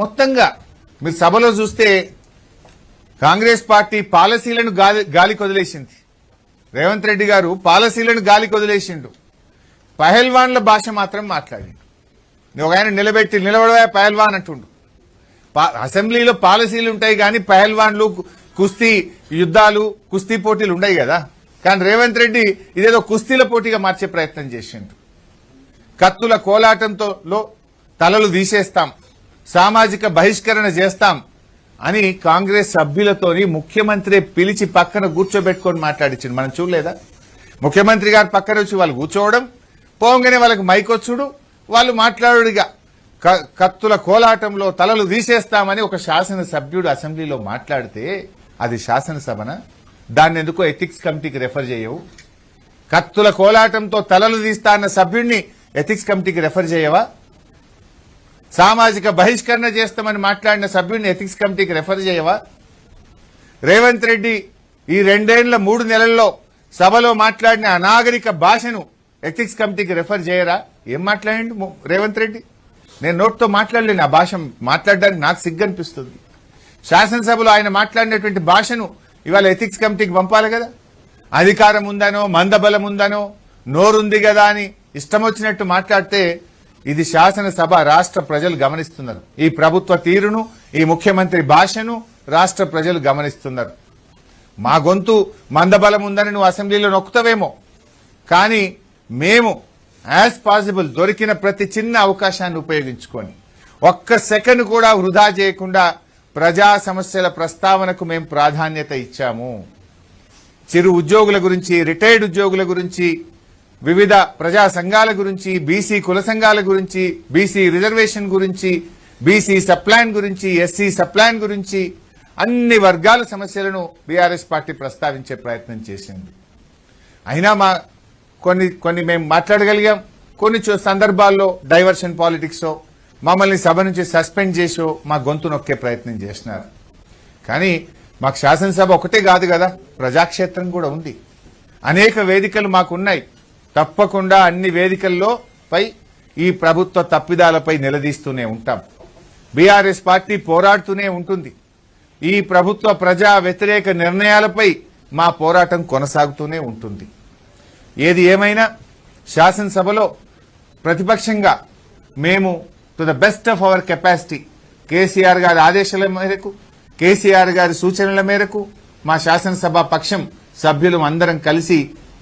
మొత్తంగా మీరు సభలో చూస్తే కాంగ్రెస్ పార్టీ పాలసీలను గాలికి వదిలేసింది. రేవంత్ రెడ్డి గారు పాలసీలను గాలికి వదిలేసిండు. పహల్వాన్ల భాష మాత్రం మాట్లాడిండు. ఒక ఆయన నిలబడవా పహల్వాన్ అంటుండు. అసెంబ్లీలో పాలసీలు ఉంటాయి కానీ పహల్వాన్లు కుస్తీ యుద్ధాలు కుస్తీ పోటీలు ఉన్నాయి కదా. కానీ రేవంత్ రెడ్డి ఇదేదో కుస్తీల పోటీగా మార్చే ప్రయత్నం చేసిండు. కత్తుల కోలాటంతో తలలు తీసేస్తాం, సామాజిక బహిష్కరణ చేస్తాం అని కాంగ్రెస్ సభ్యులతోని ముఖ్యమంత్రి పిలిచి పక్కన కూర్చోబెట్టుకొని మాట్లాడించింది. మనం చూడలేదా? ముఖ్యమంత్రి గారు పక్కన వచ్చి వాళ్ళు కూర్చోవడం, పోగానే వాళ్ళకి మైకొచ్చుడు, వాళ్ళు మాట్లాడుడిగా కత్తుల కోలాటంలో తలలు తీసేస్తామని ఒక శాసనసభ్యుడు అసెంబ్లీలో మాట్లాడితే అది శాసనసభన? దాన్ని ఎందుకో ఎథిక్స్ కమిటీకి రెఫర్ చేయవు? కత్తుల కోలాటంతో తలలు తీస్తా అన్న సభ్యుడిని ఎథిక్స్ కమిటీకి రెఫర్ చేయవా? సామాజిక బహిష్కరణ చేస్తామని మాట్లాడిన సభ్యుడిని ఎథిక్స్ కమిటీకి రెఫర్ చేయవా? రేవంత్ రెడ్డి ఈ 3 నెలల్లో సభలో మాట్లాడిన అనాగరిక భాషను ఎథిక్స్ కమిటీకి రెఫర్ చేయరా? ఏం మాట్లాడండి రేవంత్ రెడ్డి? నేను నోట్తో మాట్లాడలేను. ఆ భాష మాట్లాడడానికి నాకు సిగ్గనిపిస్తుంది. శాసనసభలో ఆయన మాట్లాడినటువంటి భాషను ఇవాళ ఎథిక్స్ కమిటీకి పంపాలి కదా. అధికారం ఉందనో మందబలం ఉందనో నోరుంది కదా అని ఇష్టం వచ్చినట్టు మాట్లాడితే ఇది శాసనసభ, రాష్ట్ర ప్రజలు గమనిస్తున్నారు. ఈ ప్రభుత్వ తీరును, ఈ ముఖ్యమంత్రి భాషను రాష్ట్ర ప్రజలు గమనిస్తున్నారు. మా గొంతు మందబలం ఉందని నువ్వు అసెంబ్లీలో నొక్కుతావేమో, కానీ మేము యాజ్ పాసిబుల్ దొరికిన ప్రతి చిన్న అవకాశాన్ని ఉపయోగించుకొని ఒక్క సెకండ్ కూడా వృధా చేయకుండా ప్రజా సమస్యల ప్రస్తావనకు మేము ప్రాధాన్యత ఇచ్చాము. చిరు ఉద్యోగుల గురించి, రిటైర్డ్ ఉద్యోగుల గురించి, వివిధ ప్రజా సంఘాల గురించి, బీసీ కుల సంఘాల గురించి, బీసీ రిజర్వేషన్ గురించి, బీసీ సప్లాన్ గురించి, ఎస్సీ సప్లాన్ గురించి అన్ని వర్గాల సమస్యలను బీఆర్ఎస్ పార్టీ ప్రస్తావించే ప్రయత్నం చేసింది. అయినా కొన్ని మేము మాట్లాడగలిగాం. కొన్ని సందర్భాల్లో డైవర్షన్ పాలిటిక్స్ మమ్మల్ని సభ నుంచి సస్పెండ్ చేసో మా గొంతు నొక్కే ప్రయత్నం చేసినారు. కానీ మాకు శాసనసభ ఒకటే కాదు కదా, ప్రజాక్షేత్రం కూడా ఉంది. అనేక వేదికలు మాకున్నాయి. తప్పకుండా అన్ని వేదికల్లో ఈ ప్రభుత్వ తప్పిదాలపై నిలదీస్తూనే ఉంటాం. బీఆర్ఎస్ పార్టీ పోరాడుతూనే ఉంటుంది. ఈ ప్రభుత్వ ప్రజా వ్యతిరేక నిర్ణయాలపై మా పోరాటం కొనసాగుతూనే ఉంటుంది. ఏది ఏమైనా శాసనసభలో ప్రతిపక్షంగా మేము to the best of our capacity KCR గారి ఆదేశాల మేరకు, కేసీఆర్ గారి సూచనల మేరకు మా శాసనసభ పక్షం సభ్యులు అందరం కలిసి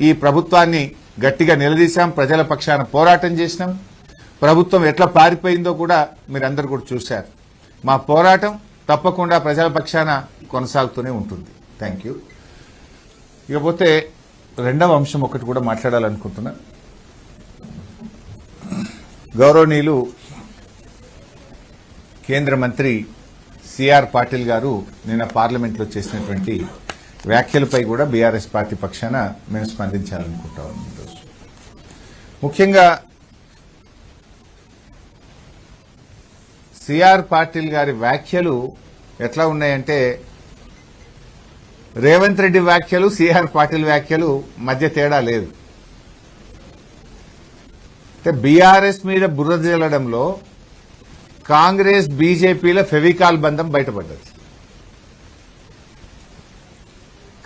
ఈ ప్రభుత్వాన్ని గట్టిగా నిలదీశాం. ప్రజల పక్షాన పోరాటం చేసినాం. ప్రభుత్వం ఎట్లా పారిపోయిందో కూడా మీరందరూ కూడా చూశారు. మా పోరాటం తప్పకుండా ప్రజల పక్షాన కొనసాగుతూనే ఉంటుంది. Thank you. ఇకపోతే రెండవ అంశం ఒకటి కూడా మాట్లాడాలనుకుంటున్నా. గౌరవనీయులు కేంద్ర మంత్రి సిఆర్ పాటిల్ గారు నిన్న పార్లమెంట్లో చేసినటువంటి వ్యాఖ్యలపై కూడా బీఆర్ఎస్ పార్టీ పక్షాన మేము స్పందించాలనుకుంటాం. ఈరోజు ముఖ్యంగా సిఆర్ పాటిల్ గారి వ్యాఖ్యలు ఎట్లా ఉన్నాయంటే, రేవంత్ రెడ్డి వ్యాఖ్యలు, సిఆర్ పాటిల్ వ్యాఖ్యలు మధ్య తేడా లేదు. అంటే బీఆర్ఎస్ మీద బురద జల్లడంలో కాంగ్రెస్ బీజేపీల ఫెవికాల్ బంధం బయటపడ్డది.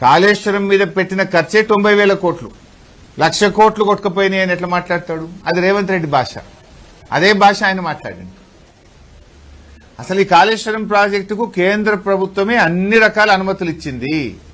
కాళేశ్వరం మీద పెట్టిన ఖర్చే 90,000 కోట్లు, 1,00,000 కోట్లు కొట్టుకుపోయినాయి అని ఎట్లా మాట్లాడతాడు? అది రేవంత్ రెడ్డి భాష. అదే భాష ఆయన మాట్లాడింది. అసలు ఈ కాళేశ్వరం ప్రాజెక్టుకు కేంద్ర ప్రభుత్వమే అన్ని రకాల అనుమతులు ఇచ్చింది.